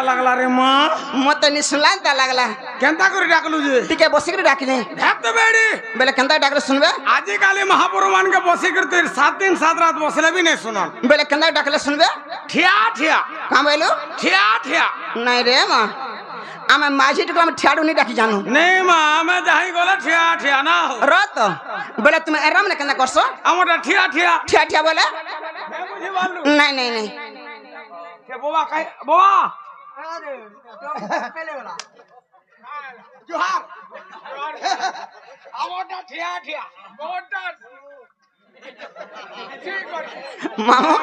লাগলা রে মা মতে নি শুনলা তা লাগলা কেনতা করে ডাকলু যে টিকে বসি করে ডাকিনি ঢাকতে বেড়ি বেলে কেনতা ডাকলে শুনবে আজি কালি মহাপুরু মানকে বসি করতে 7 দিন 7 রাত বসলে भी नहीं सुनल বেলে কেনতা ডাকলে শুনবে ঠিয়া ঠিয়া কাম বইলো ঠিয়া ঠিয়া নাই রে মা আমি মাঝিটুকু আমি ঠিয়াড়ুনি ডাকি জানো नहीं मां मैं जाही गले ঠিয়া ঠিয়া না রত বেলে তুমি এরাম না কেন করছো আমারটা ঠিয়া ঠিয়া ঠিয়া ঠিয়া বলে मैं बुझी बालू নাই নাই নাই के बोबा काई बोबा अरे पहले वाला जोहार আমারটা ঠিয়া ঠিয়া আমারটা ঠিক করে মামু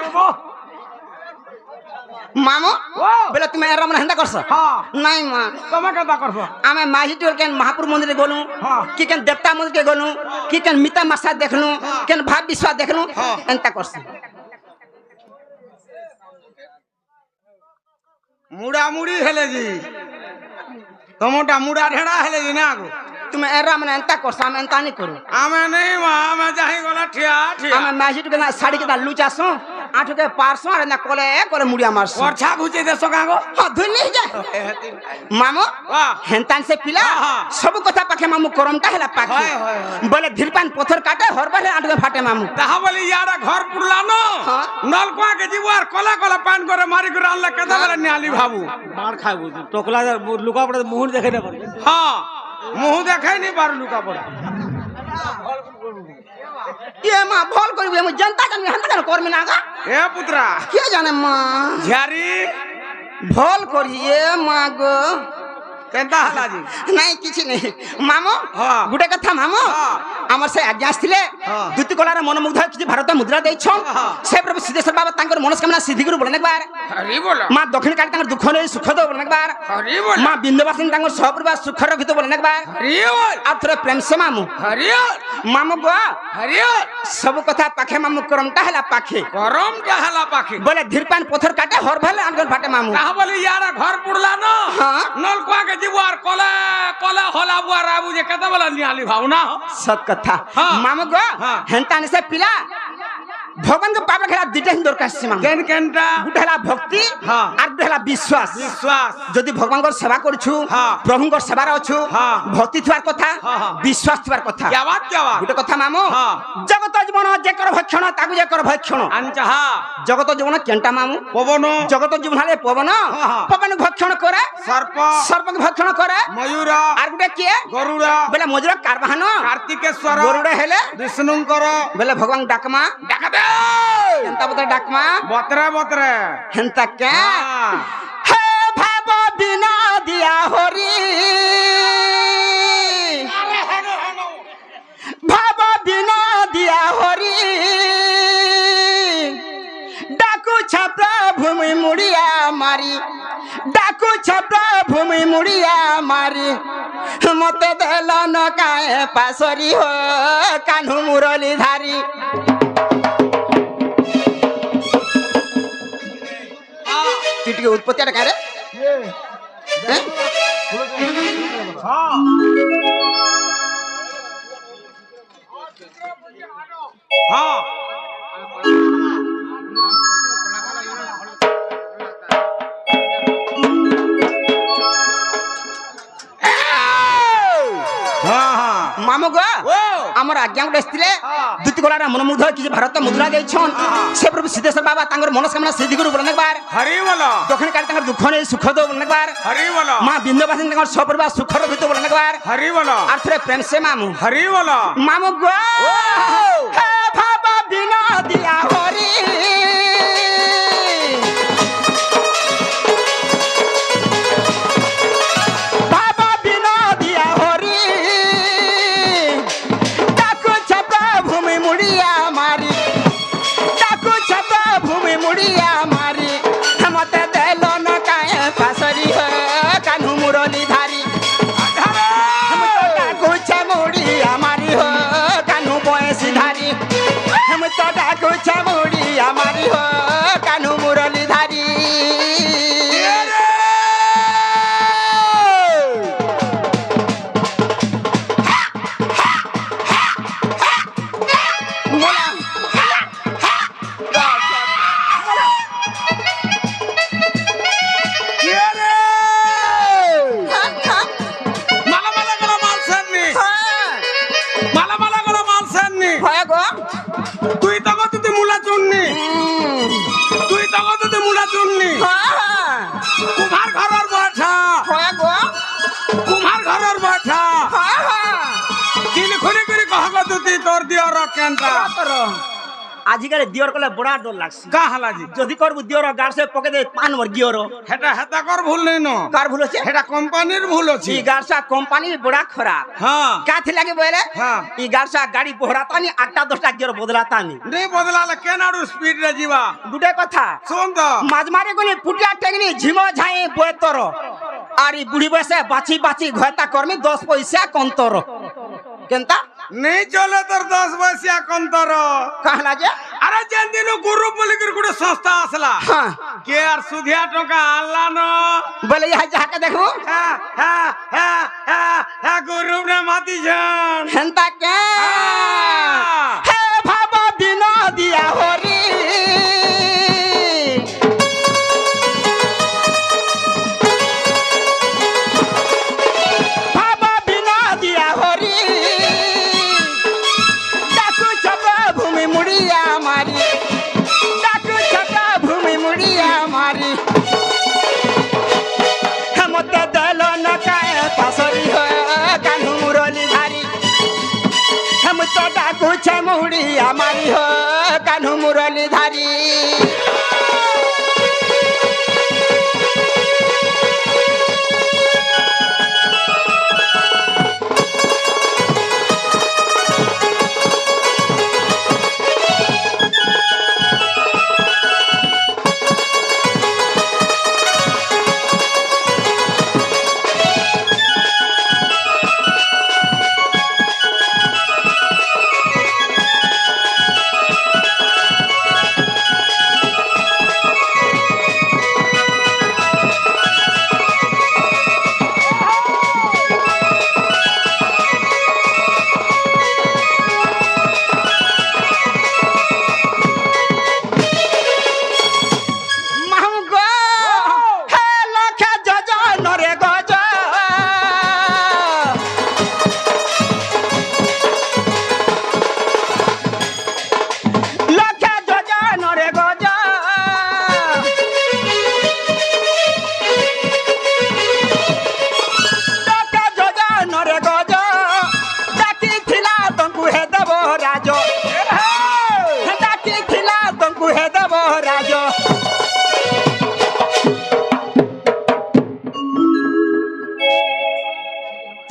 মামু ও বেলে তুমি এরাম না হেন্দা করছো हां নাই মা তুমি কেনতা করছো আমি মাঝিটুর কেন মহাপুর মন্দিরে গলু হ্যাঁ। কি কেন দেবতা মন্দিরে গলু কি কেন মিতা মাসা দেখলু কেন ভাব বিশ্বাস দেখলু হ্যাঁ। এন্তা করছি মুড়া মুড়ি হেলে জি তোমারটা মুড়া ঢেড়া হেলে জি না গো তুমি এরাম না এন্তা করছো আমি এন্তা নি করু আমি নেই মা আমি যাহি গলা ঠিয়া ঠিয়া আমি মাঝিটুকে না শাড়ি কেনা লুচাছো আঠুকে পারছো আর না কলে করে মুড়িয়া মারছো वर्षा घुचे देसो कागो হ্যাঁ ধুই নিয়ে যায় মামু वाह হেনতান সে পিলা হ্যাঁ। সবু কথা পাখে মামু করমটা হেলা পাখে হয়, হয়, হয়। বলে ধীরপান পথর কাটে হরবারে আটকে ফাটে মামু তাহা বলি ইয়ারা ঘর পুরলা ন হ্যাঁ। নলকুয়া के जीव আর কলা কলা পান করে মারি করে আল্লাহ কেদা বলে নিয়ালি ভাবু মার খাবো টোকলা লুকা পড়ে মুহুর দেখে না পারে हां মুহ দেখাই নি পার লুকা পড়ে ইয়ে মা ভল করবি আমি জানতা কেন হেনতা কেন করবি না গা এ পুত্রা কে জানে মা ঝারি ভল করি এ মা গো কেনতা হালাজি নাই কিছু নেই মামু হ্যাঁ। গোটে কথা মামু হ্যাঁ। আমার সে আজ্ঞা আসলে হ্যাঁ। দুতি কলার মনোমুগ্ধ কিছু ভারত মুদ্রা দেইছ হ্যাঁ। সে প্রভু সিদ্ধেশ্বর বাবা তাঙ্কর মনস্কামনা সিদ্ধি করে বলে একবার হরি বল মা দক্ষিণ কালী তাঙ্কর দুঃখ নেই সুখ দেব বলে একবার হরি বল মা বিন্দুবাসিনী তাঙ্কর সপরিবার সুখ রখিত বলে একবার হরি বল আর থরে প্রেম সে মামু হরি বল মামু গো হরি বল সবু কথা পাখে মামু করমটা হেলা পাখে গরম জাহালা পাখি বলে ধীরপান পথর কাটে হর ভালে আঙ্গল ফাটে মামু তাহা বলি ইয়ারা ঘর পুরলা ন হ্যাঁ। নলকুয়া के जीव আর কলা কলা হলা বুয়া রাবু যে কেদা বলে নিয়ালি ভাবু না সত কথা হ্যাঁ। মামু গো হ্যাঁ। হেনতানি সে পিলা ভগবান কে পাপড় খেলা দুইটা হিন দরকার আছে মামু কেন কেনটা গুটা হেলা ভক্তি হ্যাঁ। আর গুটা হেলা বিশ্বাস বিশ্বাস যদি ভগবানଙ୍କର সেবা করছু হ্যাঁ। প্রভুଙ୍କର সেবার অছু হ্যাঁ। ভক্তি থিবার কথা হ্যাঁ, হ্যাঁ। বিশ্বাস থিবার কথা যাবাত যাবাত গুটে কথা মামু হ্যাঁ। জগত জীবন যে কর ভক্ষণ তাকু যে কর ভক্ষণ আনচাহা জগত জীবন কেনটা মামু পবন জগত জীবন হলে পবন হ্যাঁ। পবন ভক্ষণ করে সর্প সর্প ভক্ষণ করে ময়ূর আর গুটে কি গরুড় বেলে মজুর কারবাহন কার্তিকেশ্বর গরুড়ে হেলে বিষ্ণুঙ্কর বেলে ভগবান ডাকমা দেখা দে হেন্তা বতে ডাকমা বতরে বতরে হেন্তা কে হ্যাঁ। হে ভাব বিনা দিয়া হরি ভাব বিনা দিয়া হরি ডাকু ছাপ্রা ভূমি মুড়িয়া মারি ডাকু ছাপ্রা ভূমি মুড়িয়া মারি মতে দেল নকায় পাশরি হো কানু মুরলি ধারি তুই টিকে উৎপত্তি আটা কারে হ্যাঁ হ্যাঁ হ্যাঁ হ্যাঁ মামু গো ও আমার আজ্ঞা গোটে আসলে হ্যাঁ। দুতি কলার মনোমুগ্ধ কিছু ভারত মুদ্রা দিয়েছন সে প্রভু সিদ্ধেশ্বর বাবা তাঙ্কর মনস্কামনা সিদ্ধি করে বলে একবার হরি বল দক্ষিণ কালী তাঙ্কর দুঃখ নেই সুখ দেব বলে একবার হরি বল মা বিন্দুবাসিনী তাঙ্কর সপরিবার সুখ রখিত বলে একবার হরি বল আর থরে প্রেম সে মামু হরি বল মামু গো হে ভাবা বিনা দিয়া হরি ভাবা বিনা দিয়া হরি ডাকু ছাপা ভূমি মুড়িয়া মারি ডাকু ছাপা ভূমি মুড়িয়া মারি মতে দেল ন কায় পাশরি হো কানু মুরলি ধারি ডাকু ছে মুড়িয়া মারি হো কানু বয়সী ধারি তো ডাকু ছে মুড়িয়া মারি হো কানু মুরলি ধারি কে রে কেনটা তোর আজিকালি দিওর কলে বড়া ডর লাগছে কা হালা জি যদি করবু দিওর গাড়ছে পকে দে পান মর গিওর হেটা হেতা কর ভুল নেই ন কার ভুল আছে হেটা কোম্পানির ভুল আছে ই গাড়সা কোম্পানি বড়া খারাপ হ্যাঁ কাথি লাগে বলে হ্যাঁ ই গাড়সা গাড়ি বহরাতানি 8টা 10টা গিয়র বদলাতানি নেই বদলালে কেনাড়ু স্পিড রে ଯିବା দুটে কথা শুন তো মাঝমারে গলি পুটিয়া টেকনি ঝিমো ঝাই বয়তর আর ই বুড়ি বয়সে বাছি বাছি ঘয়তা কর্মী 10 পয়সা কন্তর কেনতা নেই চলে তোর 10 বয়সিয়া কন্তর কাহলা যে আরে যেন দিন গুরু বলিকির গুড়ে সংস্থা আসলা হ্যাঁ কে আর সুধিয়া টকা আনলা ন বলে ইহা যাহাকে দেখু হ্যাঁ হ্যাঁ হ্যাঁ হ্যাঁ হ্যাঁ গুরু নে মাতিছেন হেনতা কে হে ভাব দিন দিয়া হরি ভাব দিন দিয়া হরি ডাকু ছপ ভূমি মুড়িয়া মারি ডাকু ছপ ভূমি মুড়িয়া মারি মতে দেল নকায় পাশরি কানু মুরলি ধারি हम तो डाकू छे मुड़ी हमारी हो कान्हू मुरली धारी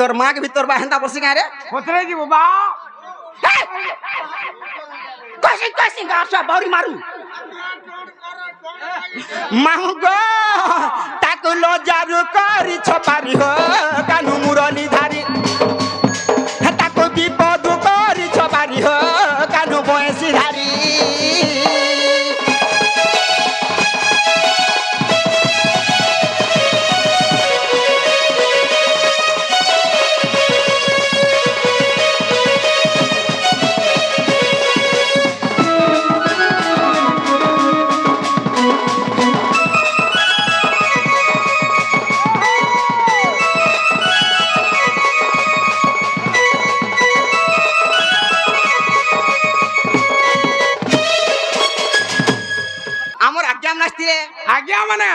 তোর মাকে ভিতর বা হেন্তা বসি গায় রে কোথায় যাব বা কইছি কইছি গাছা বাউরি মারু মাহু গো তাকু লজারু করি ছপারি হো কানু মুরলি ধারি তাকু বিপদ করি ছপারি হো কানু বয়সি ধারি আজ্ঞা মানে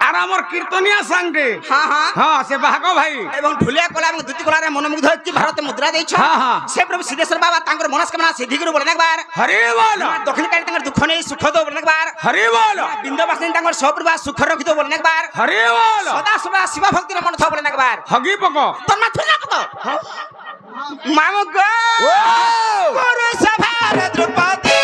আর আমার কীর্তনিয়া সাংটে হ্যাঁ হ্যাঁ হ্যাঁ সে বাহাগ ভাই এবং ঢুলিয়া কলা এবং দুতি কলারে মনোমুগ্ধ হচ্ছি ভারতে মুদ্রা ଦେଇଛ হ্যাঁ হ্যাঁ সে প্রভু সিদ্ধেশ্বর বাবা তাঙ্কর মনস্কামনা সিদ্ধি করে বলেন একবার হরি বল দক্ষিণ কালী তাঙ্কর দুঃখ নেই সুখ দো বলেন একবার হরি বল বিন্দবাসিনী তাঙ্কর সপরিবা সুখ রখিত বলেন একবার হরি বল সদা সদা শিব ভক্তির মন থ বলেন একবার হগি পক তোর মা থুলা কত মামু গো গুরু সভার দ্রৌপদী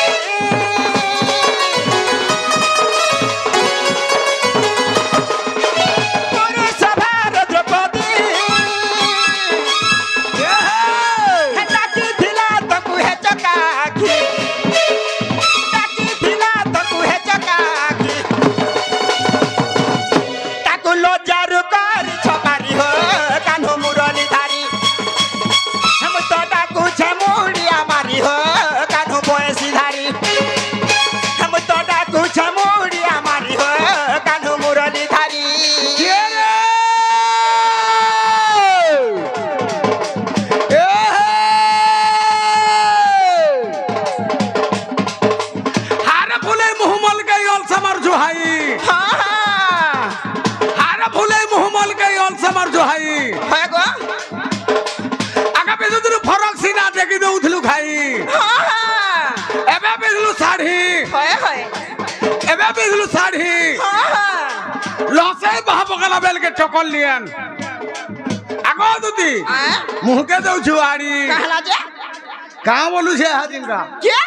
গুরু সভার দ্রৌপদী ডাকি থিলা তকু হে চকাখি ডাকি থিলা তকু হে চকাখি তাকু লজারু করি ছপারি হো কাन्हू मुरली धारी हम तो डाकू छे मुड़िया পিছলু শাড়ি লসে বাহ পকালা বেলকে চকল লিয়ান আগো দুতি মুহকে দউছু আড়ি कहला जे কা বলু সে হাজিনকা के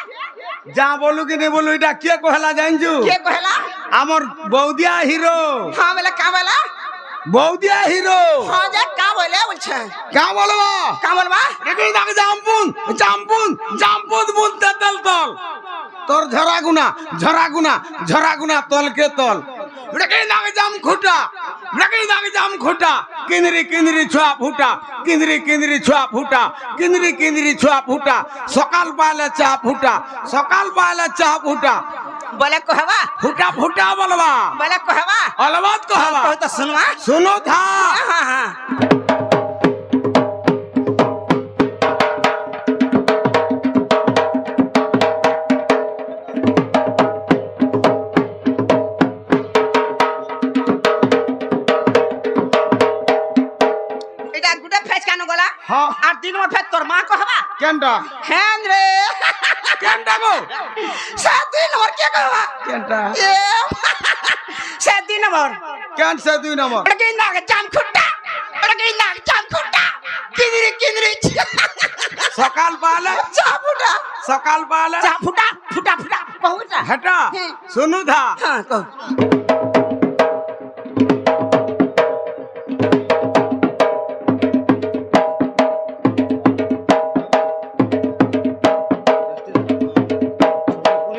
যা বলু কি নে বলু এটা কে কহলা জানছু के कहला আমার বৌদিয়া হিরো हां बोले का बोला বৌদিয়া হিরো हां जे का बोले बोलछे কা বলবা का बोलबा দেখি দাকে জাম্পুন জাম্পুন জাম্পুন বুন তেতল তল তোর ঝরা গুনা তলকে তল দেখি দাকে জাম খুঁটা দেখি দাকে জাম খুঁটা কিনরি কিনরি ছুয়া ফুটা কিনরি কিনরি ছুয়া ফুটা কিনরি কিনরি ছুয়া ফুটা সকাল পালে চা ফুটা সকাল পালে চা ফুটা बोले कहवा ফুটা ফুটা বলবা बोले कहवा অলবাত কহবা कहो तो सुनवा শুনো থা हां हां এটা গুডে ফেজ কেন গলা হ্যাঁ আর দিন মে ফেজ তোর মা कहवा কেনটা হ্যাঁ রে কেনটা গো সাদিন ওর কে कहवा কেনটা এ সাদিন ওর কেন সে 2 নম্বর ওটা কি না জাম খুঁটা ওটা কি না জাম খুঁটা কিনরি কিনরি সকাল পালে চা ফুটা সকাল পালে চা ফুটা ফুটা ফুটা বহুটা হেটা হ্যাঁ। শুনু থা হ্যাঁ কও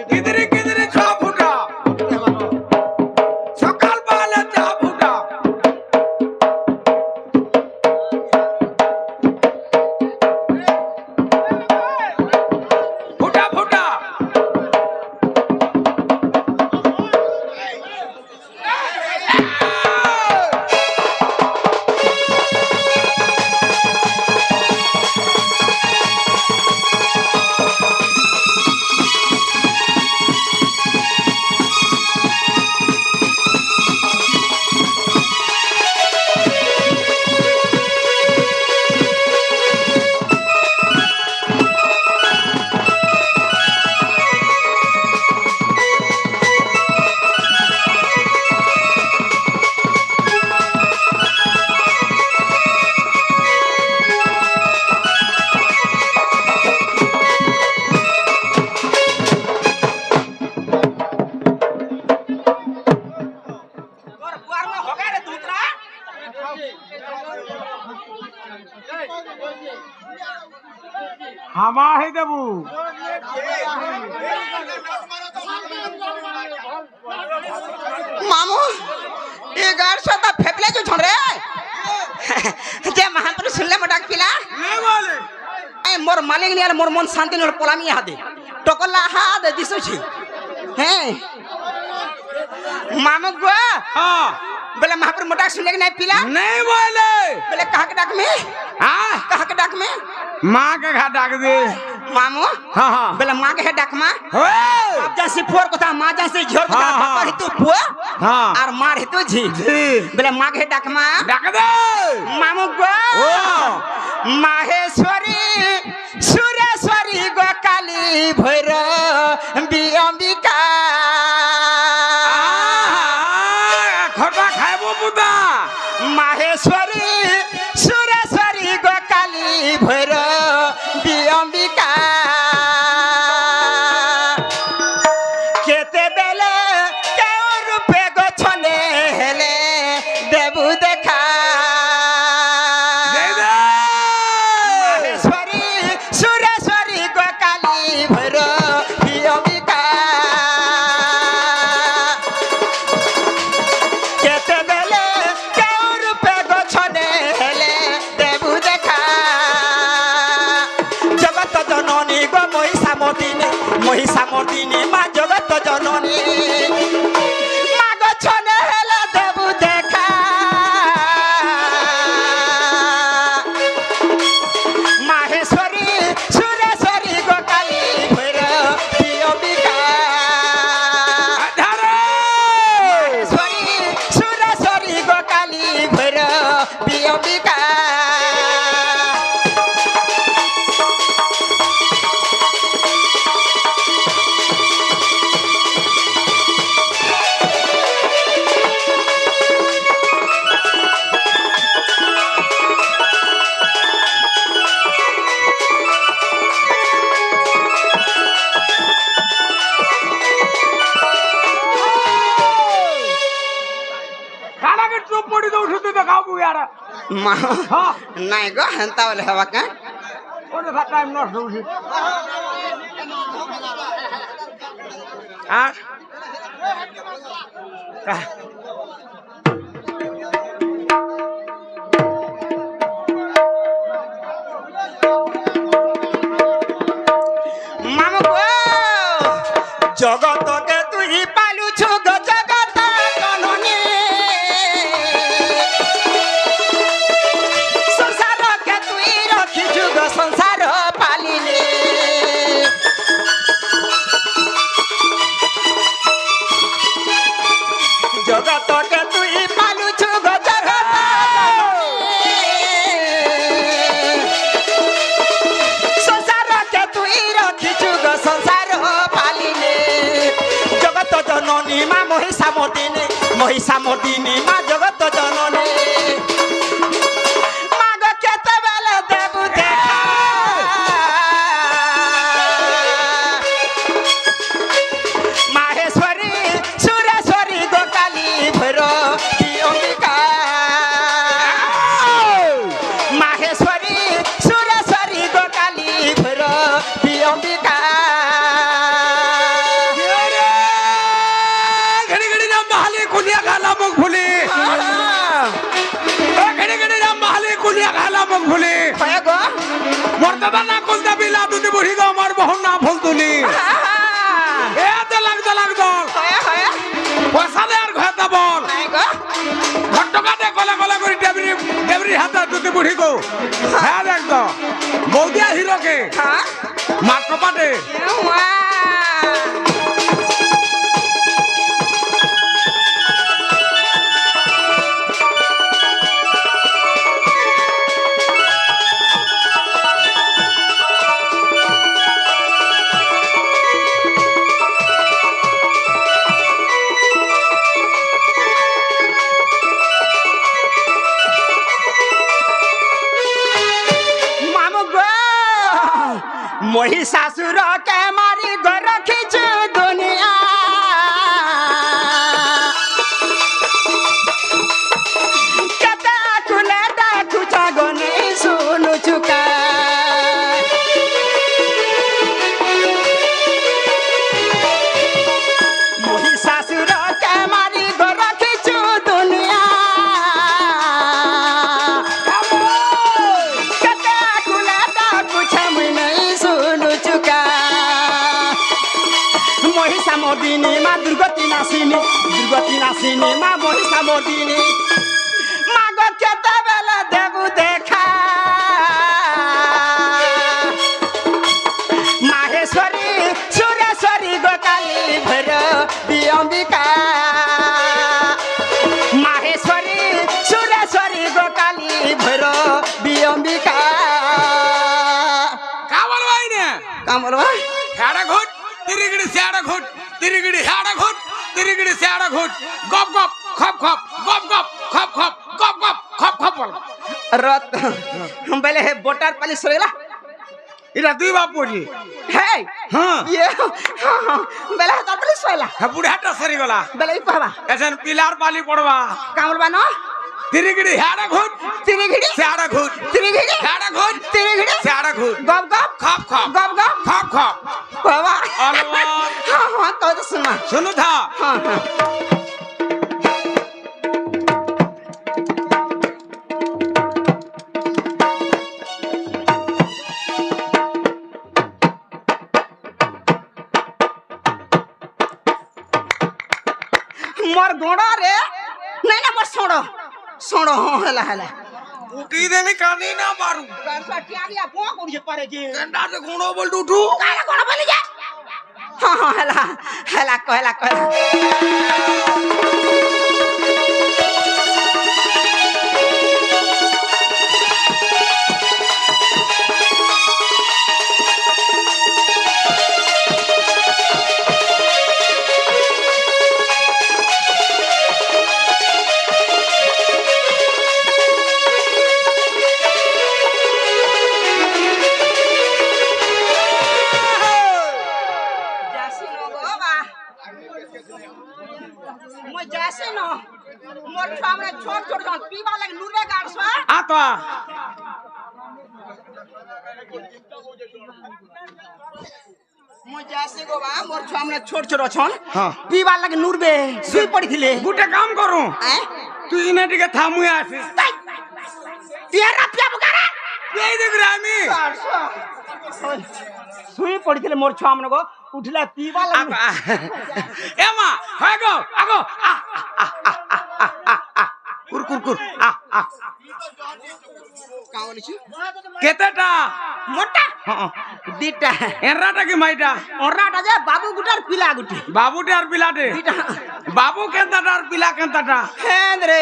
কিদরি কিদরি ছ ফুটা সকাল পালে চা ফুটা ফুটা ফুটা তোর বুয়ার মে হবে রে দুতরা হামা হে দেবু मामू ये गार साता फेफले जो छोड़ रे जे महापुरुष सुनले मटाक पिला नहीं बोले ए मोर मालिक नियाल मोर मन शांति नल पलामी हादे टोकला हादे दिसु छी हैं मामू गो हाँ बोले महापुरुष मटाक सुनले के नहीं पिला नहीं बोले बोले कहा के डाक में हाँ कहा के डाक में माँ के घा डाक दे मामू हाँ हाँ बोले मां के डाक में होए अब जैसे फोर को था मां जैसे झोर को था हाँ, पापा हाँ। हितु पुआ हाँ और मार हितु झी जी बोले मां के डाक में डाक दे मामू गो ओ माहेश्वरी सुरेश्वरी गो काली भैर अंबिका खटा खाइबो पुता माहेश्वरी सुरेश्वरी गो काली भैर अंबिका केते बेले केउ रूपे गो छने हेले देबु देखा जय दे माहेश्वरी सुरेश्वरी गो काली भैर अंबिका केते बेले केउ रूपे गो छने हेले देबु देखा जगत जननी गो महिषा मर्दिनी मा जगत जननी मा गो छने हेले देबु देखा माहेश्वरी सुरेश्वरी गो काली भैर अंबिका अधारे माहेश्वरी सुरेश्वरी गो काली भैर अंबिका মা হ্যাঁ নাই গো হেন্তা বলে হবা কে কোন টাইম নষ্ট হচ্ছে আর মামু গো জগতকে তুই পালুছু গো জগত জননী সংসারকে তুই রখিছু গো সংসার পালিলে জগতকে তুই পালুছু গো জগত সংসারকে তুই রখিছু গো সংসার পালিলে জগত জননী মা মহিষা মর্দিনী মা জগত জননী মা গো কেতবেলে দেবু দেখা মাহেশ্বরী সুরেশ্বরী গোকালী ভৈরবী অম্বিকা মাহেশ্বরী সুরেশ্বরী গোকালী ভৈরবী অম্বিকা ঘড়ি ঘড়ি নাম বাহালি কুলিয়া খালা মুখ ভুলি ঘড়ি ঘড়ি নাম বাহালি কুলিয়া খালা মুখ ভুলি হয় গো মর্যাদা না কুলতে বিলা দুটি বুড়ি গো আমার বহু না ফুল তুলি এ দলাগ দল হয় হয় পয়সা দে আর ঘরে বল নাই গো ঘটকাতে কলে কলে করে ডেবরি হাতে দুটি বুড়ি গো হ্যাঁ দেখ তো বৌদিয়া হিরোকে হ্যাঁ মাত্র পাটে মামু গো মহিষাসুর কে মারি গো রখিছু দুনিয়া কেতে কুলে ডাকুছ গো নেই শুনুছু কা মহিষাসুর কে মারি গো রখিছু দুনিয়া কেতে কুলে ডাকুছ মুই নেই শুনুছু কা মহিষা মর্দিনী মা দুর্গতি নাসিনী মা মহিষা মর্দিনী মা গো কেতবেলে দেবু দেখা মাহেশ্বরী সুরেশ্বরী গোকালী ভৈরবী অম্বিকা মাহেশ্বরী সুরেশ্বরী গোকালী ভৈরবী অম্বিকা কা বলবো আইনে কামল ভাই হেড়া ঘুট তিরিগিড়ি সেড়া ঘুট তিরিগিড়ি হেড়া ঘুট তিরিগিড়ি সেড়া ঘুট গপ গপ খপ খপ গপ গপ খপ খপ গপ গপ খপ খপ বল রত বেলে হে বোটার পালি সরেলা এটা তুই বাপ পড়ি হে হ্যাঁ ইয়ে বেলে হে তার পালি সরেলা হ্যাঁ বুড়ি হাটটা সরি গলা বেলে ই পাবা এসেন পিলার পালি পড়বা কামল বানো তিরিগিড়ি হেড়া ঘুট তিরিঘিড়ি সেড়া ঘুট তিরিঘিড়ি হেড়া ঘুট তিরিঘিড়ি সেড়া ঘুট গপ গপ খপ খপ গপ গপ খপ খপ বাবা অলওয়াত হ্যাঁ হ্যাঁ তো তো শুনমা শুনু থা হ্যাঁ হ্যাঁ মোর গোড় রে নাই না মোর সোড় সোড় হ্যাঁ হেলা হেলা উঠি দেনি কানি না মারু টিয়ারিয়া পোয়া করিয়ে পারে যে কেন্দাতে গুণ বলটু উঠু কালা কোন বলি যা হ্যাঁ হ্যাঁ হেলা হেলা কহেলা কহেলা যাসিন গো বা মই যাসিন ମୁଁ ଯାସି ଗো ବା ମୋର ଛୁଆ ମାନେ ଛୋଟ ଛୋଟ ଅଛନ୍ ହଁ। ପିଇବାର ଲାଗି ନୁରବେ ଶୋଇ ପଡ଼ିଥିଲେ গোটে কাম করু ଆଁ? তুই ইনে টিকে থামুই আসিস ପିଆରା ପିଆ ବୁକାରା এই দেখরে আমি ଶୋଇ ପଡ଼ିଥିଲେ ମୋର ଛୁଆ ମାନଙ୍କ ଉଠିଲା ପିଇବା ଲାଗି এমা হয় গো আগো কুর কুর কুর କାଁ ବୋଲିଛୁ কেতেটা ମୋଟା হ্যাঁ ଦିଟା এনরাটা কি মাইটা ଅରାଟା যে ବାବୁ ଗୁଟାର ପିଲା ଗୁଟେ বাবুটে আর পিলাটে ଦିଟା বাবু কেনতাটা আর পিলা কেনতাটা হেন্দ্রে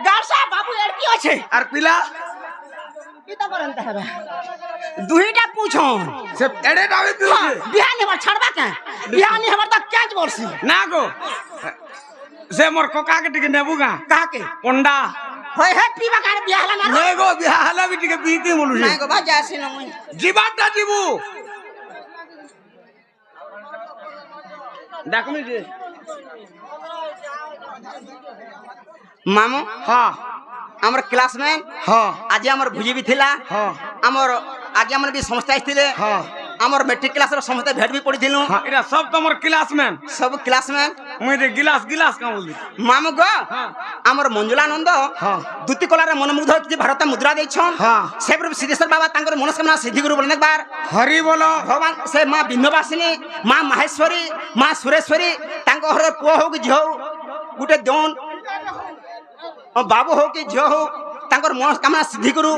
গাসা বাবু এড়কি আছে আর পিলা কিতা করেন তাহলে দুইটা পুছন সে এড়েটা হই তুই বিহা নেবার ছাড়বা কেন বিহা নি হবার তো ক্যাচ করছি না গো সে মোর কোকাকে টিকে নেবু গা কাকে পন্ডা হয় হে পিবা কার বিহা হলা না নে গো বিয়া হলা বি টিকে বিতি বলু নাই গো বাজা আসি না মুই জীবাটা জীবু ডাকমি যে মামু হ্যাঁ আমার ক্লাসমেট হ্যাঁ আজি আমার ভুজি বি থিলা হ্যাঁ আমার আজি আমার বি সমস্ত আসছিলে হ্যাঁ আমার মেট্রিক ক্লাসর সমস্ত ভেট বি পড়িছিলু হ্যাঁ এটা সব তোমার ক্লাসমেট সব ক্লাসমেট মুই যে গিলাস গিলাস কাম বলি মামু গো হ্যাঁ। আমার মঞ্জুলানন্দ হ্যাঁ। দুতি কলার মনোমুগ্ধ হইকি ভারত মুদ্রা দেইছন হ্যাঁ। সেপ্রভু সিদ্ধেশ্বর বাবা তাঙ্কর মনস্কামনা সিদ্ধি গুরু বলেন একবার হরি বলো ভগবান সে মা বিন্ধ্যবাসিনী মা মাহেশ্বরী মা সুরেশ্বরী তাঙ্ক ঘরের পুଅ হଉ କି ଝିଅ ହଉ ଗୋଟେ ଦେଉନ୍ ବାବୁ ହଉ କି ଝିଅ ହଉ ତାଙ୍କର ମନସ୍କାମନା ସିଦ୍ଧି କରୁ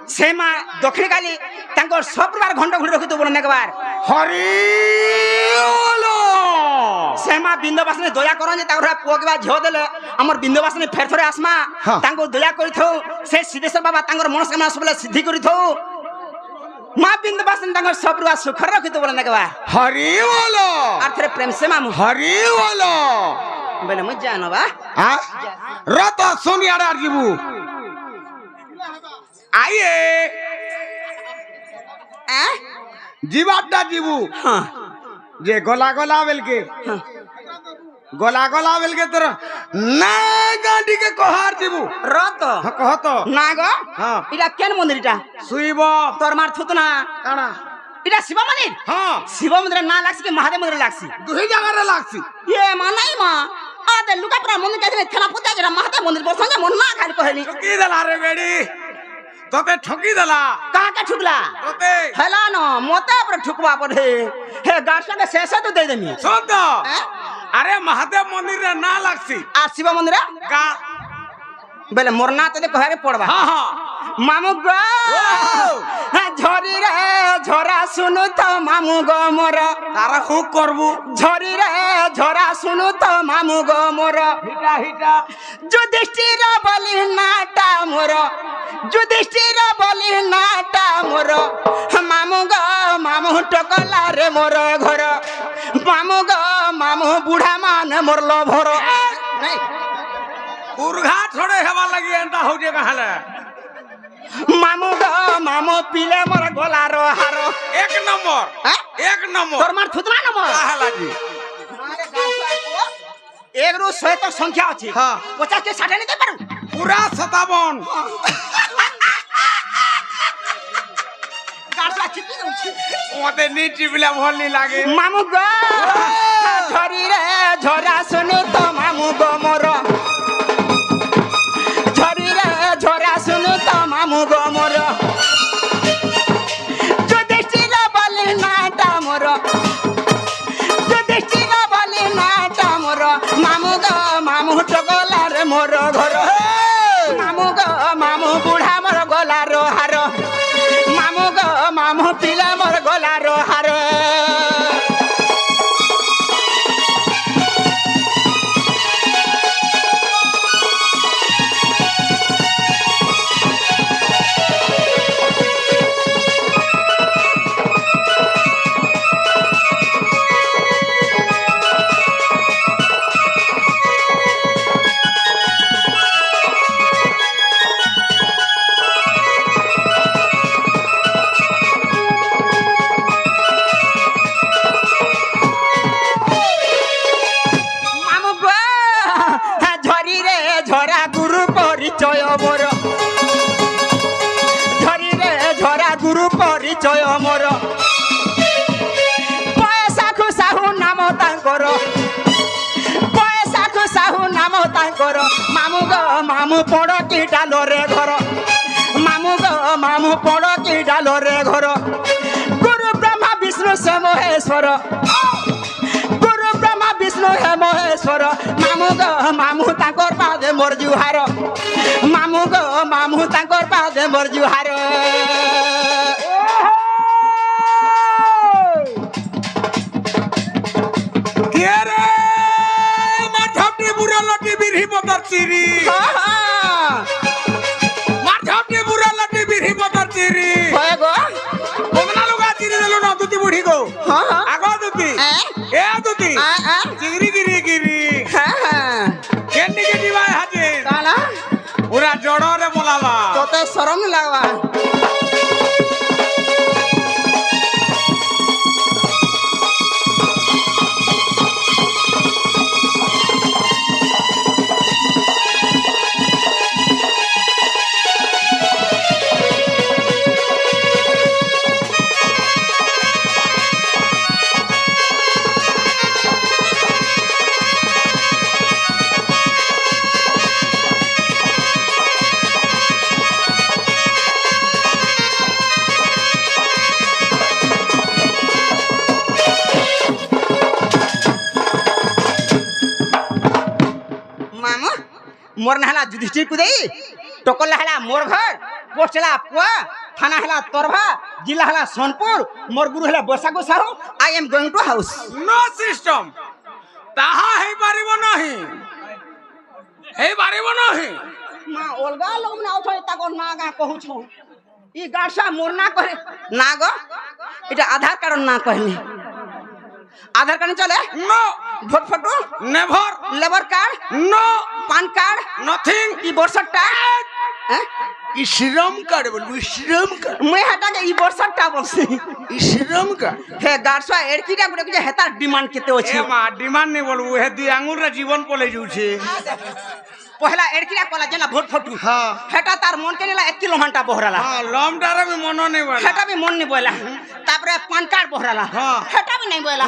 ସେ ମା ଦକ୍ଷିଣ କାଲି ତାଙ୍କର ସପ୍ରକାର ଘଣ୍ଟ ଘୁଡ଼ି ରଖିଥିବ ବୋଲେ ନେକବାର হরি বলো ସେ ମା ବିନ୍ଧବାସିନୀ ଦୟା କରନ୍ ଯେ ତାଙ୍କର ପୁଅ କିବା ଝିଅ ଦେଲେ ଆମର ବିନ୍ଧବାସିନୀ ଫେର ଥରେ ଆସମା ହଁ। ତାଙ୍କୁ ଦୟା କରିଥାଉ ସେ ସିଦ୍ଧେଶ୍ୱର ବାବା ତାଙ୍କର ମନସ୍କାମନା ସବୁବେଳେ ସିଦ୍ଧି କରିଥାଉ ମା ବିନ୍ଧବାସିନୀ ତାଙ୍କର ସପ୍ରକାର ସୁଖରେ ରଖିଥିବ ବୋଲେ ନେକବାର হরি বলো আর থরে প্রেম সে মামু হরি বলো বেলে মুই জানো বা হ্যাঁ রত সোনিয়ার আর জীবু আইয়ে জীবাটা জীবু হ্যাঁ যে গলা গলা বেলকে হ্যাঁ গলা গলা বেলকে তোর না গাঁটিকে কহার জীবু রত কহত না গো হ্যাঁ এটা কেন মন্দির এটা শুইব তোর মার থুত না কানা এটা শিব মন্দির হ্যাঁ শিব মন্দির না লাগছে কি মহাদেব মন্দির লাগছে দুই জায়গায় লাগছি ইয়ে মা নাই মা আদে লুকাপুরা মন্দির কাছে থেলা পুতা যেটা মহাদেব মন্দির বসন যে মন না খালি কহেনি ঠকি দেলা রে বেড়ি তোতে ঠকি দেলা কাকে ঠুকলা তোতে হেলা ন মতে পরে ঠুকবা পরে হে গাছটাকে শেষে তো দেই দেমি শোন তো হ্যাঁ? আরে মহাদেব মন্দিরে না লাগছি আর শিব মন্দির কা বেলে মোর না তো কহে পড়বা হ্যাঁ হ্যাঁ মামু গো ও! ঝরি রে ঝরা শুনু তো মামু গো মোর তারা খুব করবো ঝরি রে ঝরা শুনু তো মামু গো মোর হিটা হিটা যুধিষ্ঠির বলি নাটা মোর যুধিষ্ঠির বলি নাটা মোর মামু গো মামু টকলা রে মোর ঘর মামু গো মামু বুড়া মান মোর লভর উর্ঘা ছড়ে হেবার লাগি এন্টা হউছে কাহালে মামু গো মামু পিলে মোর গলার হার এক নম্বর হ্যাঁ? এক নম্বর তোর মার থুতনা না মোর কাহা লাগি এক রু 100 তো সংখ্যা আছে হ্যাঁ। 50 কে 60 নিতে পারু পুরা 57 গাড়সা চিপি দউছি মতে নিচি বিলা ভলি লাগে মামু গো ঝরি রে ঝরা শুনু তো মামু গো মোর ঝরি রে ঝরা শুনু তো মামু গো মোর যুধিষ্ঠির বলি নাটা মোর যুধিষ্ঠির বলি নাটা মোর মামু গো মামু টগলা রে মোর ঘর মামু গো মামু বুড়া মোর গলার হার মামু গো মামু পিলা মোর গলার হার গুরু পরিচয় মোর পয়সাକୁ ସାହୁ ନାମ ତାଙ୍କର ପଇସାକୁ ସାହୁ ନାମ ତାଙ୍କର ମାମୁ ଗ ମାମୁ ପଡ଼ କି ଡାଲରେ ଘର ମାମୁ ଗ ମାମୁ ପଡ଼ କି ଡାଲରେ ଘର ଗୁରୁ ବ୍ରହ୍ମା ବିଷ୍ଣୁ ସେ ମହେଶ୍ୱର ଗୁରୁ ବ୍ରହ୍ମା ବିଷ୍ଣୁ ହେ ମହେଶ୍ୱର ମାମୁ ଗ ମାମୁ ତାଙ୍କର ପାଦେ ମୋର ଜୁହାର ମାମୁ ଗ ମାମୁ ତାଙ୍କର ପାଦେ ମୋର ଜୁହାର কে রে মাঝাপটি বুড়া লটি বিরহি পতার চিরি মাঝাপটি বুড়া লটি বিরহি পতার চিরি হয় গো বদনা লুগা চিরি দেলো না দুতি বুড়ি গো হ্যাঁ হ্যাঁ আগো দুতি এ দুতি চিরি গিরি গিরি হ্যাঁ কেন্নি কেন্নি ভাই হাজির কালা পুরা জড়রে বলাবা তোতে শরম লাগবা मामा मोर ना हला युधिष्ठिर को देई टोकला हला मोर घर पोस्ट हला पुआ थाना हला तोरभा जिला हला सोनपुर मोर गुरु हला बसागो Sahu I am going to house no system তাহা হেই পারিব নাহি হেই পারিব নাহি मा ओलगा लोग ना उठो ताको ना गा कहू छौ ई गाडसा मोर ना करे ना गो এটা आधार कार्ड ना कहनी आधार कार्ड चले no vote photo never labour card no PAN card nothing ई बोरसटा हैं ই শ্রম কার্ড বলবো শ্রম কার্ড मैं हटा के ई बोरसटा बोलसी ই শ্রম কার্ড हे गाडसा एडकीटा गुडे गुजे हेता डिमांड केते এ अछि মা ডিমান্ড নেই বলবো হে দুই আঙুলরে জীবন পলে যাচ্ছে पहला एडकीटा कोला जना भोट फटू हाँ। हेटा तार मन के नेला 1 किलो घंटा बहराला হ্যাঁ লমটারে আমি মন নেই বলা हेटा भी मन नहीं बोला तापरे पान कार्ड बहराला हाँ। हेटा भी नहीं बोला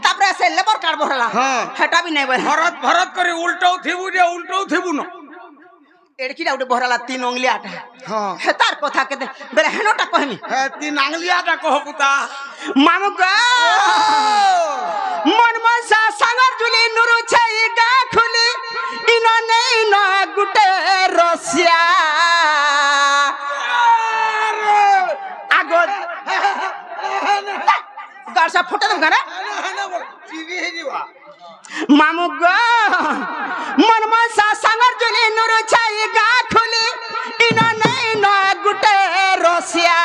तापरे से लेबर कार्ड बहराला हाँ। हेटा भी नहीं बोला ভরত ভরত করে উল্টাও থিবু যে উল্টাও থিবু না एडकीटा उडे बहराला 3 उंगली आटा হ্যাঁ हेतार कथा के बेले हेनोटा कहनी হে তিন আঙুলিয়াটা কহ পুতা मामू गा मन मन सा सागर जुली नुरु छई गा खुली इनो नहीं न गुटे रसिया आगो गारसा फोटो दम करे मामू गा मन मन सा सागर जुली नुरु छई गा खुली इनो नहीं न गुटे रसिया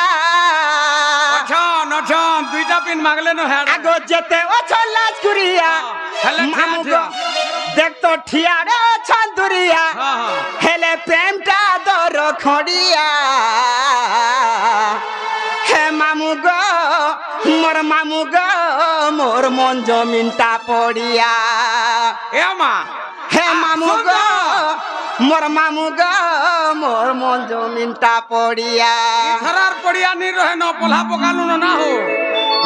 অছন অছন দুইটা পিন মাগলে না হ্যাঁ আগো যেতে ও ছলাজ কুরিয়া হেলে ঠিয়া, মামু ঠিয়া। গো দেখ তো ঠিয়া রে ছন্দুরিয়া হ্যাঁ, হ্যাঁ। হেলে প্রেমটা দর খড়িয়া হে মামু গো মোর মন জমিনটা পড়িয়া এ মা হে মামু গো মোর মন জমিনটা পড়িয়া ধরার পড়িয়া নি রহে ন পোলা পকালু না হো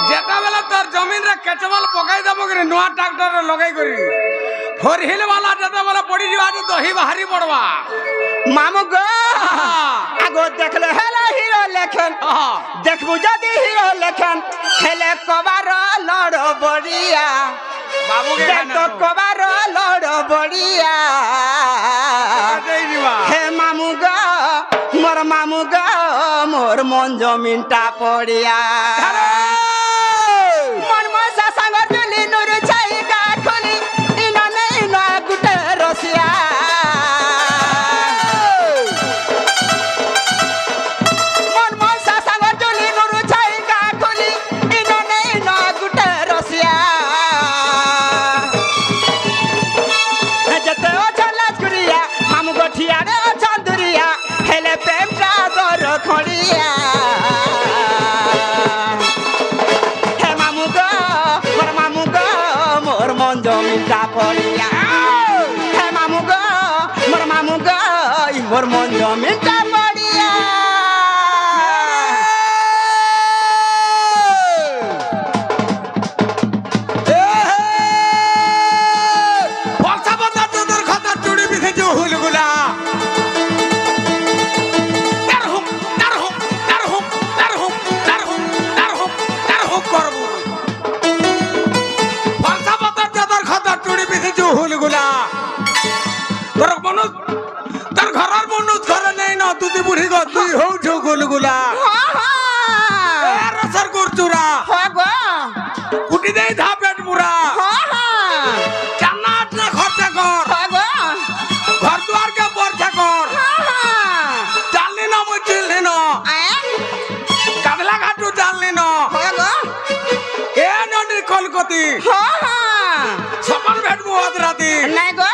যেটা বেলা তোর জমিন রে কেচমাল পকাই দেব করে নয়া ট্রাক্টর রে লগাই করি ফোর হিল वाला যেটা বেলা পড়ি যাবা তো দহি বাহারি পড়বা মামু গো আগো দেখলে হেলা হিরো লেখেন দেখবো যদি হিরো লেখেন হেলে কবার লড় বড়িয়া বাবুকে দেখ তো কবার লড় বড়িয়া দেই দিবা হে মামু গো মোর মন জমিনটা পড়িয়া মন মশা সাঙ্গ জুলি নুর ছাই গা খুলি ইনা নেই না গুটে রসিয়া মন মশা সাঙ্গ জুলি নুর ছাই গা খুলি ইনা নেই না গুটে রসিয়া যেতে ও ছলাজ কুরিয়া মামু গঠিয়া রে ও চান্দুরিয়া হেলে প্রেমটা দর খড়িয়া হে মামু গো মোর মন জমিনটা পড়িয়া হে মামু গো মোর মন জমিনটা পড়িয়া গো তুই হউছো গুলগুলা রসর করচুরা কুটি দেই ধা পেট পুরা জান্নাত না খরচা কর ঘর দুয়ার কে বর্ষা কর জানলি না মুই চিনলি না কাদলা ঘাটু জানলি না এ নদীর কলকতি সকাল ভেটবো আজ রাতি নাই গো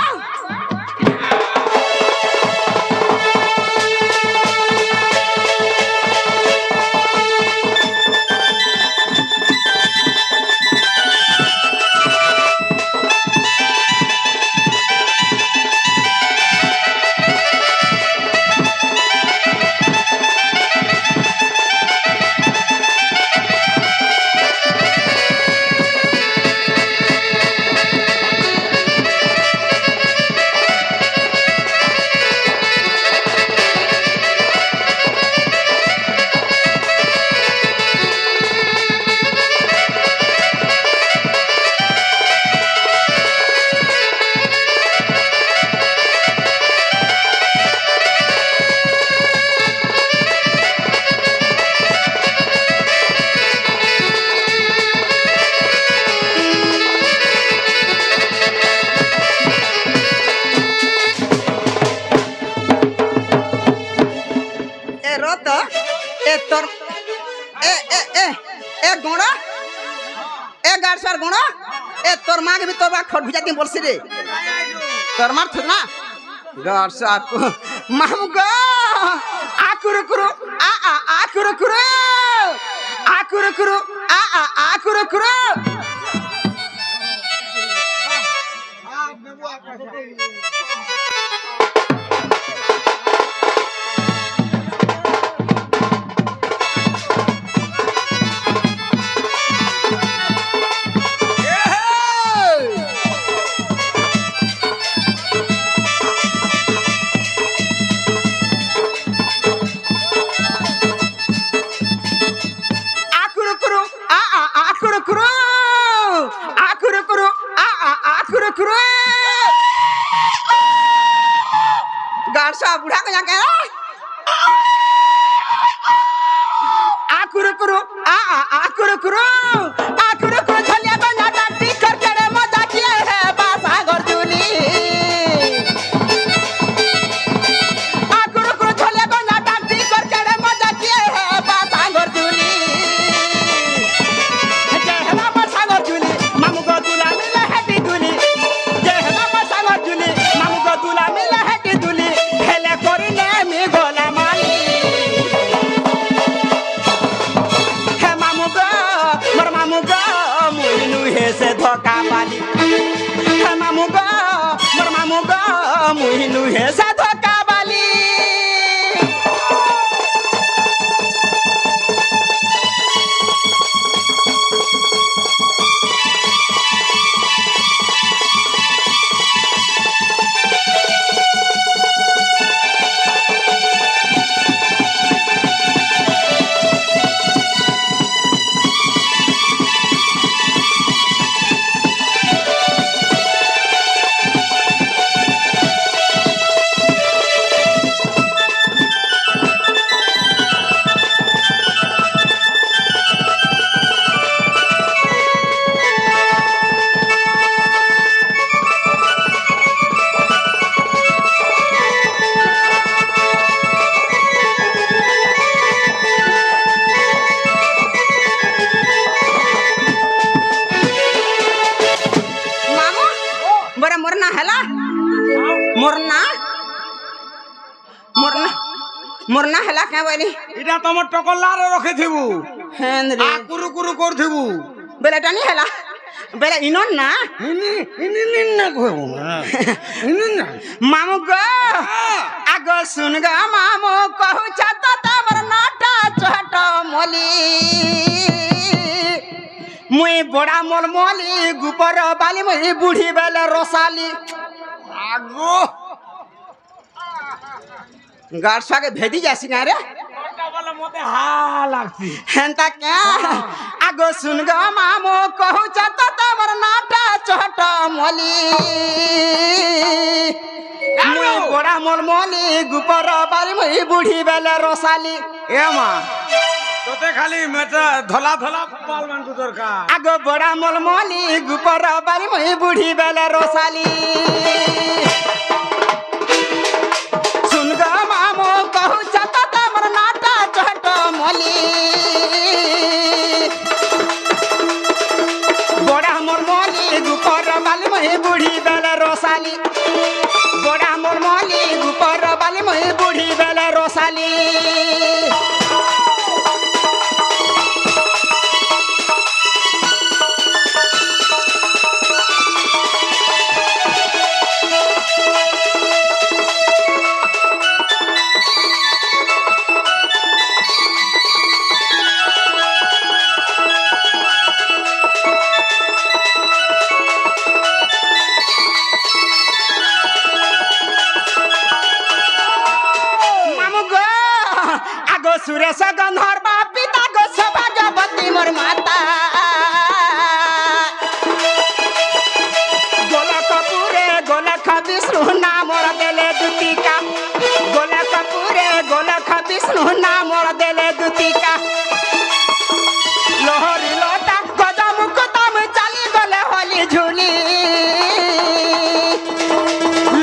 তোর এ গুণা এ গাড়সার গুণা এ তোর মাকে ভি তোর বা খট ভিজাতি বলছি রে তোর মার থুত না গাড়সা মামু গো আকুরু কুরু আকুরু কুরু আকুরু কুরু আকুরু কুরু गार्सा बुढ़ा को जाके आकुरु कुरु आकुरु कुरु छलिया को नाटा टिकर करे मजा किए है बासा गरजुली आकुरु कुरु छलिया को नाटा टिकर करे मजा किए है बासा गरजुली जय हला बासा गरजुली मामू को दुला मिले हैटी दुली जय हला बासा गरजुली मामू को दुला मिले हैटी दुली हेले करिले मी गोला माली हे मामू गो मोर मामू गो मुइनु हे से धोखा पाली हे मामू गो मोर मामू गो मुइनु हे से धोखा पाली मोरना हला क्या बोली এটা তোমার টকলারে রখে থিবু হ্যাঁ রে আকুরু কুরু কর থিবু বেলাটা নি হলা বেলা ইনন না ইনি না কো ইনি না মামু গো আগ শুন গা মামু কহু ছাত তমর নাটা ছোট মলি মুই বড়া মল মলি গুপর বালি মুই বুড়ি বেলে রসালি আগো गार्सा के भेदी जासी ना रे মতে হা লাগছি हेंता क्या आगो सुन गो मामो कहू चत तमर नाटा छोट मोली মুই বড়া মলমলি গুপর বাড়ি মুই বুড়ি বেলে রসালি এ মা তোতে খালি মেটা ধলা ধলা ফুটবল মানকু দরকার আগ বড়া মলমলি গুপর বাড়ি মুই বুড়ি বেলে রসালি শুন গো মামু কহুছ তো তোমার নাটা ছোট মলি বড়া মলমলি গুপর বালি মুই বুড়ি বেলে রসালি বড়া মলমলি গুপর বালি মুই বুড়ি বেলে রসালি সুরেশ গন্ধর পিতা গো সভাগবতী মোর মাতা গোলক বিষ্ণু নামর দেলে দুতিকা গোলক বিষ্ণু নামর দেলে দুতিকা লোহরি লতা গজা মুকুতম চালি গলে হলি ঝুলি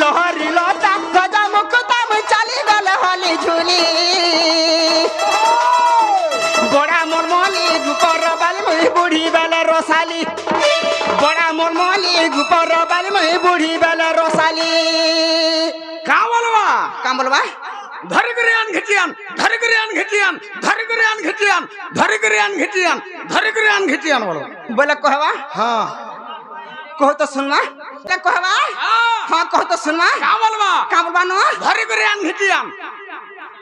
লোহরি লতা গজা মুকুতম চালি গলে হলি ঝুলি বড়া মরমলি গুপর বালি মুই বুড়ি বেলে রসালি বড়া মরমলি গুপর বালি মুই বুড়ি বেলে রসালি কা বলবা কাম বলবা ধরে করে আন ঘেটিয়ান ধরে করে আন ঘেটিয়ান ধরে করে আন ঘেটিয়ান ধরে করে আন ঘেটিয়ান ধরে করে আন ঘেটিয়ান বলো বলে কহবা হ্যাঁ কহ তো শুনবা কহবা হ্যাঁ কহ তো শুনবা কা বলবা কাম বলবা ন ধরে করে আন ঘেটিয়ান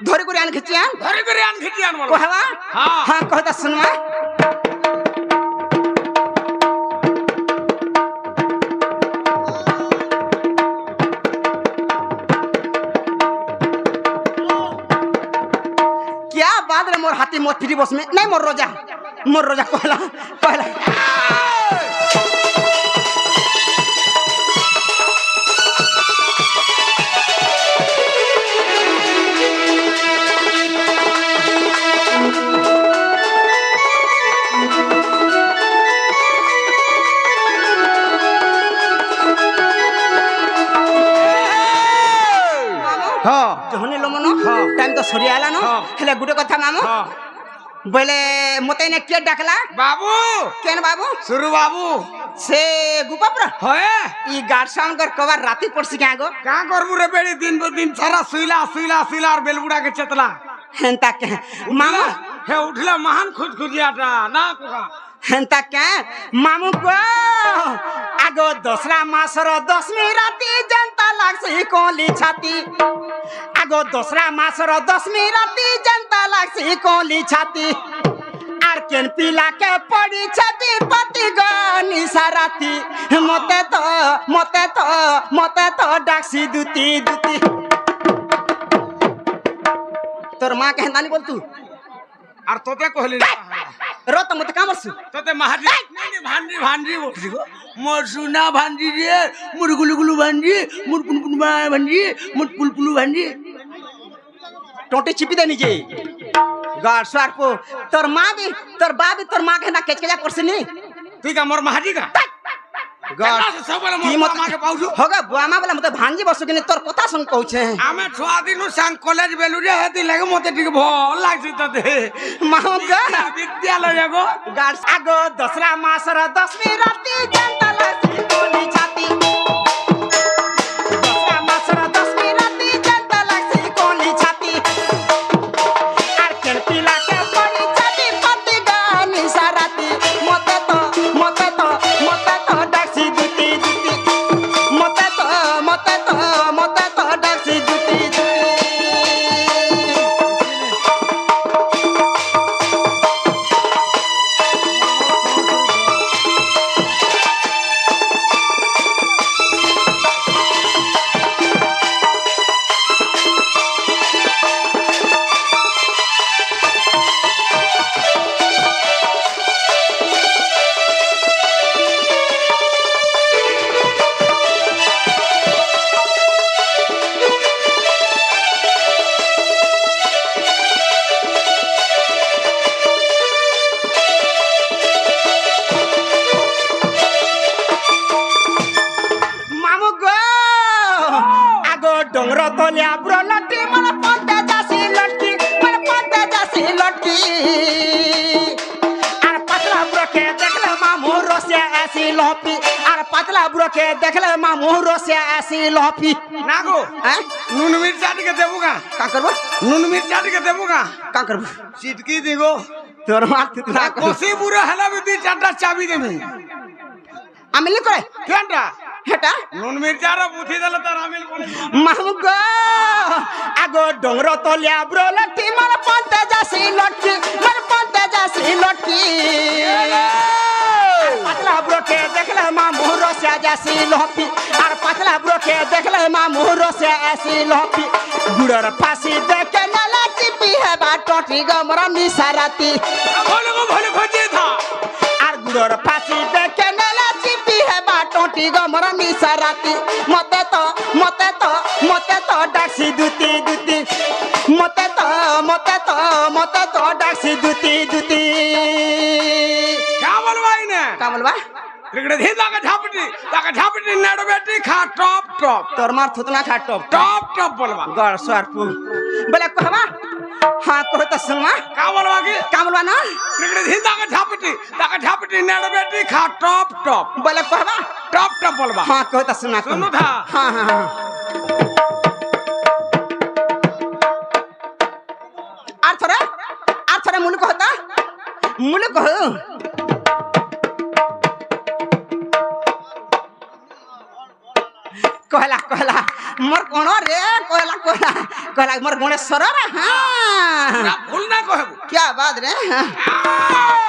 ধরে করে আন খিচিয়ান ধরে করে আন ঘেটিয়ান বলো কহবা হ্যাঁ হ্যাঁ কহ তো শুনবা क्या बात रे मोर हाथी मोर फ्री बस में नहीं मोर रोजा कहला कहला হ্যাঁ जहनी लो मनो टाइम तो सरी आला न हेले गुटे कथा मामो बोले मते ने के डाकला बाबू केन बाबू सुरु बाबू से गुपापुरा হয়ে ई गार्ड साउंड कर कवर राती पड़सी के आगो কা করবু রে বেড়ি দিন দিন সারা শুইলা শুইলা শুইলা আর বেলবুড়া কে চেতলা हेंता के मामो হে উঠলা মহান খুঁজখুজিয়াটা না কোকা हेंता के मामू को आगो दसरा मासर 10वीं राती जनता लागसी कोली छाती आगो दसरा मासर 10वीं राती जनता लागसी कोली छाती आर केन पिला के पड़ी छती पति गनी साराती मते तो डाक्सी दुती तोर माँ के हेंदानी बोल तू আর তোতে কহলি रो तो मते कामरसु তোতে মাহাজি ভান্ডি ভান্ডি বলছি গো মোর সোনা ভান্ডি রে মোর গুলুগুলু ভান্ডি মোর পুনপুন ভান্ডি মোর পুলপুলু ভান্ডি टोटी चिपी दे नीचे गार्ड सार को तोर माँ भी तोर बा भी तोर माँ के ना केच केजा करसी नहीं তুই কা মোর মাহাজি কা गार्ड सबले की मोर मत माके पाउछु होगा बुआ माँ बोला मते भांजी बसु कि तोर कथा सुन कहूछे आमे छुआ दिनु सांग कॉलेज बेलु रे हेती लागे मते ठीक भल लागछि तते माँ का विद्यालय गो गार्ड आगो दसरा मासर 10वीं राती जनता लासी कोली छाती दसरा मासर 10वीं राती जनता लासी कोली छाती आर केन पिला के पड़ी छाती पति गानी साराती मते तो डाक्सी दुती मते तो डाक्सी दुती थोलिया ब्रो लटकी मन पंते जासी लटकी मन पंते जासी लटकी अरे पतला ब्रो के देखले मामू रोसिया ऐसी लोपी अरे पतला ब्रो के देखले मामू रोसिया ऐसी लोपी না গো हैं নুন মির্চা টিকে দেবো গা का करबो নুন মির্চা টিকে দেবো গা का करबो চিটকি দিগো तोर मार तितना কষি বুড়ো হেলা বিদি চারটা চাবি দেবি আমিল করে কেনটা হেটা নুন মির্চার বুদ্ধি দিলে তার আমিল বলে মাহমুগ আগো ডোংর তলিয়া ব্রো লটকি मन पंते जासी लटकी मन पंते जासी लटकी पतला ब्रो के देखले मामू रोसिया जासी लोपी और पतला ब्रो के देखले मामू रोसिया ऐसी लोपी गुड़र फांसी देखे नला चिपी है बा टोटी गमरा निसाराती ভালো খোঁজে থা আর গুড়র ফাঁসি দেখে নেলা চিপি হে বা টটি গমরা নিসারাতি মতে তো ডাকছি দুতি দুতি মতে তো ডাকছি দুতি দুতি কা বলবাই না কা বলবা রিগড়ে ধি তাকে ঝাপটি নেড় বেটি খা টপ টপ তোর মার থুতনা খা টপ টপ টপ বলবা গড় সোয়ারপু বলে কহবা হ্যাঁ কহ তো সুমা কা বলবা কি কা বলবা না রিগড়ে ধি তাকে ঝাপটি নেড় বেটি খা টপ টপ বলে কহবা টপ টপ বলবা হ্যাঁ কহ তো সুনা শুনু থা হ্যাঁ হ্যাঁ হ্যাঁ আর থরে মুলুক হতা মুলুক হ कहला मोर कोण रे कहला मोर गणेश्वर रे हां না ভুল না কহবো क्या बात रे हाँ।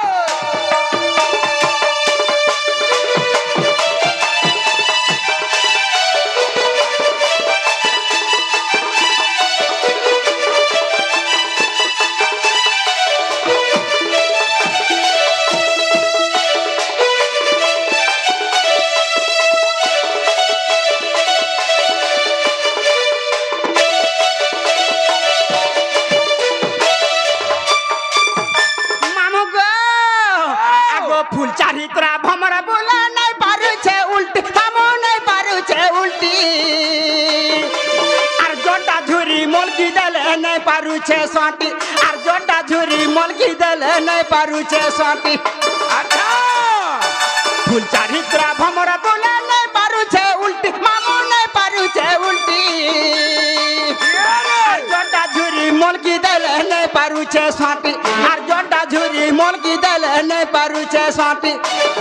मामू गो आगो फूल चारित्रा भमरा बोला नहीं पारू छे उल्टी मामू नहीं पारू छे उल्टी आर जोटा झुरी मोलकी दले नहीं पारू छे स्वाटी आर जोटा झुरी मोलकी दले नहीं पारू छे स्वाटी আচ্ছা फूल चारित्रा भमरा बोला नहीं पारू छे उल्टी मामू नहीं पारू छे उल्टी आर जोटा झुरी मोलकी दले नहीं पारू छे स्वाटी आर जोटा झुरी मोलकी दले नहीं पारू छे स्वाटी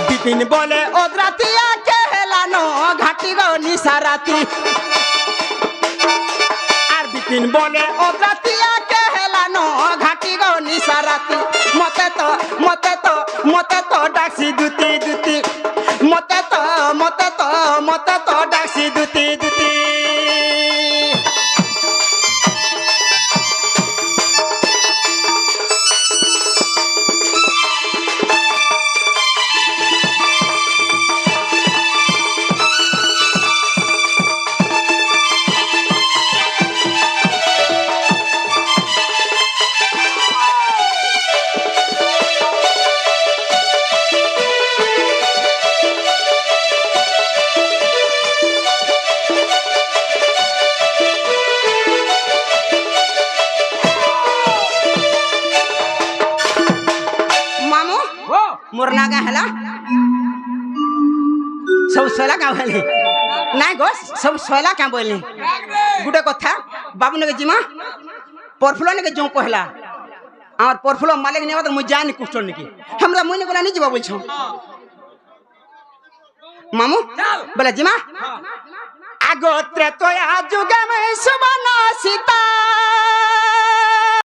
बिपिन बोले ओद्रातिया के हेलानो घाटी गो निसाराती आर बिपिन बोले ओद्रातिया के हेलानो घाटी गो निसाराती मते तो डाक्सी दुती दुती मते तो डाक्सी दुती दुती मामू ও मोर नागा हेला सब सोला का बोले नाइ गो सब सोला का बोले गुटे कथा बाबू ने जिमा परफुलो ने जो कहला आर परफुलो मालिक ने तो मु जानी कुस्टन ने की हमरा मुने बोला नहीं जीवा बोल छो मामू चल बोला जिमा आगो त्रेतया जुगे